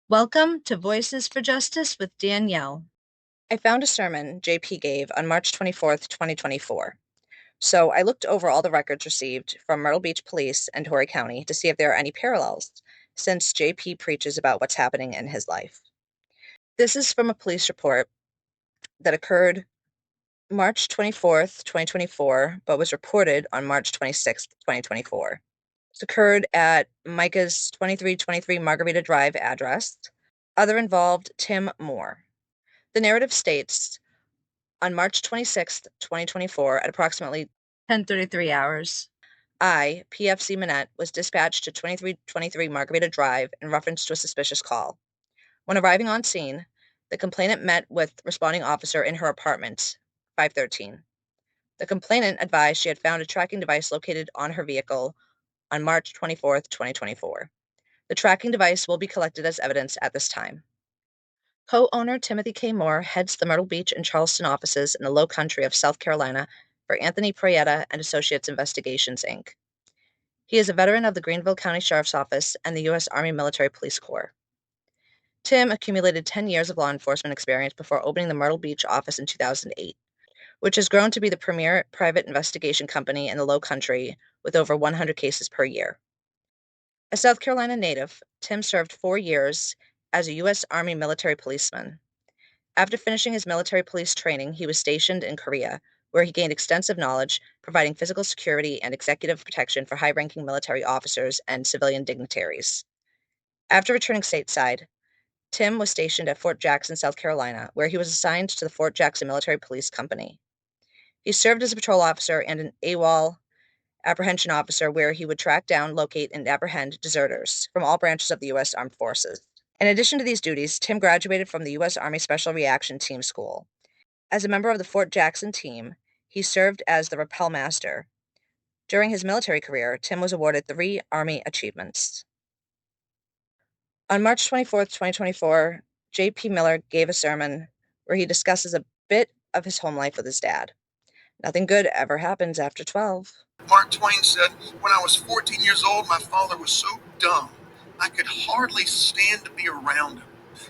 Welcome to Voices for Justice with Danielle. I found a sermon JP gave on March 24th, 2024. So I looked over all the records received from Myrtle Beach Police and Horry County to see if there are any parallels, since JP preaches about what's happening in his life. This is from a police report that occurred March 24th, 2024, but was reported on March 26th, 2024. It occurred at Mica's 2323 Margarita Drive address. Other involved, Tim Moore. The narrative states, on March 26th, 2024, at approximately 10:33 hours. I, PFC Manette, was dispatched to 2323 Margarita Drive in reference to a suspicious call. When arriving on scene, the complainant met with responding officer in her apartment, 513. The complainant advised she had found a tracking device located on her vehicle on March 24th, 2024. The tracking device will be collected as evidence at this time. Co-owner Timothy K. Moore heads the Myrtle Beach and Charleston offices in the Low Country of South Carolina for Anthony Prieta and Associates Investigations, Inc. He is a veteran of the Greenville County Sheriff's Office and the U.S. Army Military Police Corps. Tim accumulated 10 years of law enforcement experience before opening the Myrtle Beach office in 2008, which has grown to be the premier private investigation company in the Low Country with over 100 cases per year. A South Carolina native, Tim served 4 years as a U.S. Army military policeman. After finishing his military police training, he was stationed in Korea, where he gained extensive knowledge, providing physical security and executive protection for high-ranking military officers and civilian dignitaries. After returning stateside, Tim was stationed at Fort Jackson, South Carolina, where he was assigned to the Fort Jackson Military Police Company. He served as a patrol officer and an AWOL apprehension officer, where he would track down, locate, and apprehend deserters from all branches of the U.S. Armed Forces. In addition to these duties, Tim graduated from the U.S. Army Special Reaction Team School. As a member of the Fort Jackson team, he served as the rappel master. During his military career, Tim was awarded 3 Army achievements. On March 24th, 2024, J.P. Miller gave a sermon where he discusses a bit of his home life with his dad. Nothing good ever happens after 12. Mark Twain said, "When I was 14 years old, my father was so dumb, I could hardly stand to be around him.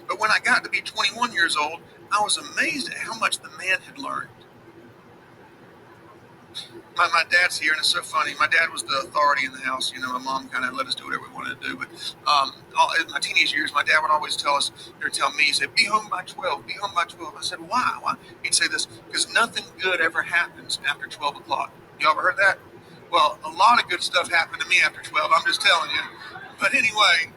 But when I got to be 21 years old, I was amazed at how much the man had learned." My dad's here, and it's so funny. My dad was the authority in the house. You know, my mom kind of let us do whatever we wanted to do. But in my teenage years, my dad would always tell us, or tell me, he said, "Be home by 12, be home by 12." I said, "Why? Why?" He'd say this, "Because nothing good ever happens after 12 o'clock. You ever heard that? Well, a lot of good stuff happened to me after 12, I'm just telling you. But anyway,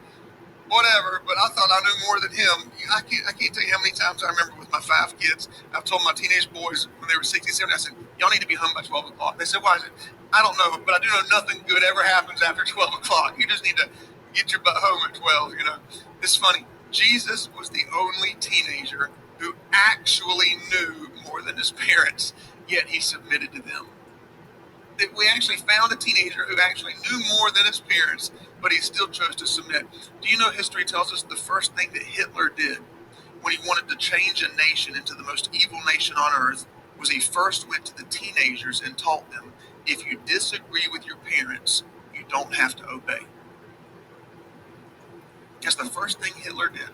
whatever, but I thought I knew more than him. I can't tell you how many times I remember with my 5 kids, I've told my teenage boys when they were 16, 17, I said, "Y'all need to be home by 12 o'clock. They said, "Why?" I said, "I don't know, but I do know nothing good ever happens after 12 o'clock. You just need to get your butt home at 12, you know." It's funny. Jesus was the only teenager who actually knew more than his parents, yet he submitted to them. That we actually found a teenager who actually knew more than his parents, but he still chose to submit. Do you know history tells us the first thing that Hitler did when he wanted to change a nation into the most evil nation on earth was he first went to the teenagers and taught them, if you disagree with your parents, you don't have to obey. That's the first thing Hitler did.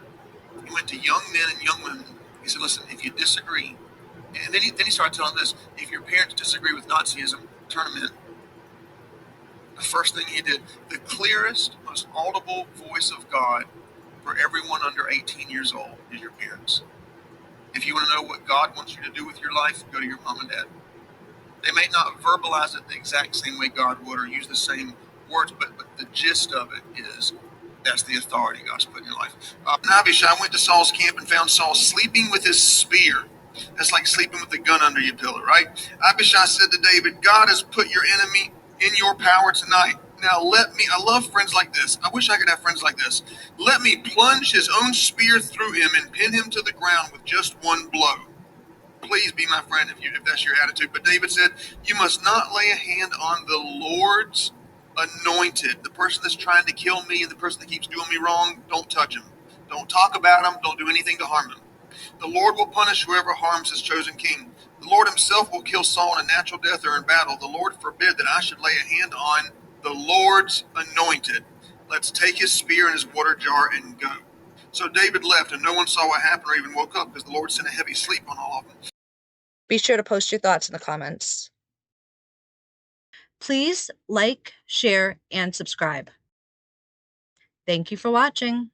He went to young men and young women. He said, "Listen, if you disagree," and then he started telling this, "If your parents disagree with Nazism, turn them in." The first thing he did, the clearest, most audible voice of God for everyone under 18 years old is your parents. If you want to know what God wants you to do with your life, go to your mom and dad. They may not verbalize it the exact same way God would or use the same words, but the gist of it is that's the authority God's put in your life. Abishai went to Saul's camp and found Saul sleeping with his spear. That's like sleeping with a gun under your pillow, right? Abishai said to David, "God has put your enemy in your power tonight. Now let me," I love friends like this. I wish I could have friends like this. "Let me plunge his own spear through him and pin him to the ground with just one blow." Please be my friend if that's your attitude. But David said, "You must not lay a hand on the Lord's anointed." The person that's trying to kill me and the person that keeps doing me wrong, don't touch him. Don't talk about him. Don't do anything to harm him. "The Lord will punish whoever harms his chosen king. The Lord himself will kill Saul in a natural death or in battle. The Lord forbid that I should lay a hand on the Lord's anointed. Let's take his spear and his water jar and go." So David left, and no one saw what happened or even woke up because the Lord sent a heavy sleep on all of them. Be sure to post your thoughts in the comments. Please like, share, and subscribe. Thank you for watching.